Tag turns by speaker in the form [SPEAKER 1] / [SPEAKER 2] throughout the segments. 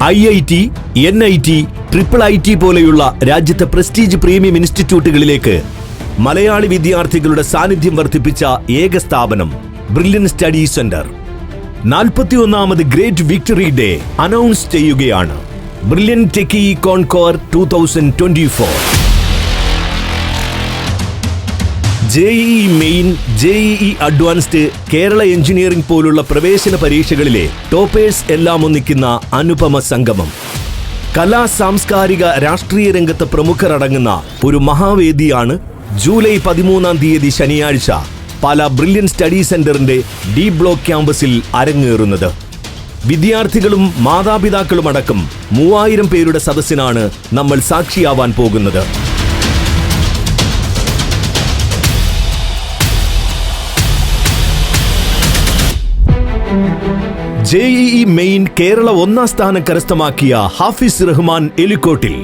[SPEAKER 1] IIT, NIT, IIIT പോലെയുള്ള രാജ്യത്തെ prestige premium ഇൻസ്റ്റിറ്റ്യൂട്ടുകളിലേക്ക് Malayali വിദ്യാർത്ഥികളുടെ സാന്നിധ്യം വർദ്ധിപ്പിച്ച ഏക സ്ഥാപനം ബ്രില്യൻ സ്റ്റഡി സെന്റർ 41ാമത് ഗ്രേറ്റ് വിക്ടറി ഡേ അനൗൺസ് ചെയ്യുകയാണ്. Brilliant techie Concor 2024. JEE Main, JEE Advanced, Kerala engineering പോലുള്ള പ്രവേശന പരീക്ഷകളിലെ ടോപ്പേഴ്സ് എല്ലാം ഒന്നിക്കുന്ന അനുപമ സംഗമം. കലാ, സാംസ്കാരിക, രാഷ്ട്രീയ രംഗത്ത് പ്രമുഖർ അടങ്ങുന്ന ഒരു മഹാവേദിയാണ് ജൂലൈ 13-ാം തീയതി ശനിയാഴ്ച പാലാ ബ്രില്യൻ സ്റ്റഡി സെന്ററിന്റെ D ബ്ലോക്ക് ക്യാമ്പസിൽ അരങ്ങേറുന്നത്. വിദ്യാർത്ഥികളും മാതാപിതാക്കളും അടക്കം 3000 പേരുടെ സദസ്സിനാണ് നമ്മൾ സാക്ഷിയാവാൻ പോകുന്നത്. JEE മെയിൻ കേരള 1ാം സ്ഥാനം കരസ്ഥമാക്കിയ ഹാഫിസ് റഹ്മാൻ എലിക്കോട്ടിൽ,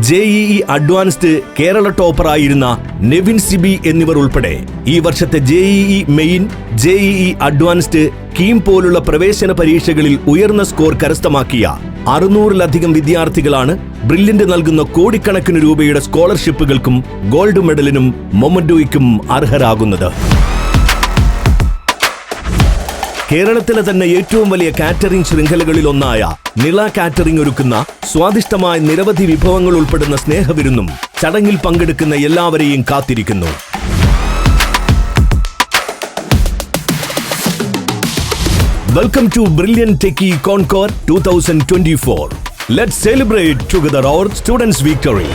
[SPEAKER 1] JEE അഡ്വാൻസ്ഡ് കേരള ടോപ്പറായിരുന്ന നെവിൻ സിബി എന്നിവർ ഉൾപ്പെടെ ഈ വർഷത്തെ JEE Main, JEE advanced, KEAM പോലുള്ള പ്രവേശന പരീക്ഷകളിൽ ഉയർന്ന സ്കോർ കരസ്ഥമാക്കിയ 600-ലധികം വിദ്യാർത്ഥികളാണ് ബ്രില്യന്റ് നൽകുന്ന കോടിക്കണക്കിന് രൂപയുടെ സ്കോളർഷിപ്പുകൾക്കും ഗോൾഡ് മെഡലിനും മൊമന്റോയ്ക്കും അർഹരാകുന്നത്. കേരളത്തിലെ തന്നെ ഏറ്റവും വലിയ കാറ്ററിംഗ് ശൃംഖലകളിൽ ഒന്നായ നിള കാറ്ററിംഗ് ഒരുക്കുന്ന സ്വാദിഷ്ടമായ നിരവധി വിഭവങ്ങൾ ഉൾപ്പെടുന്ന സ്നേഹവിരുന്നും ചടങ്ങിൽ പങ്കെടുക്കുന്ന എല്ലാവരെയും കാത്തിരിക്കുന്നു. Welcome to brilliant techie Concor 2024. Let's celebrate together our students' victory.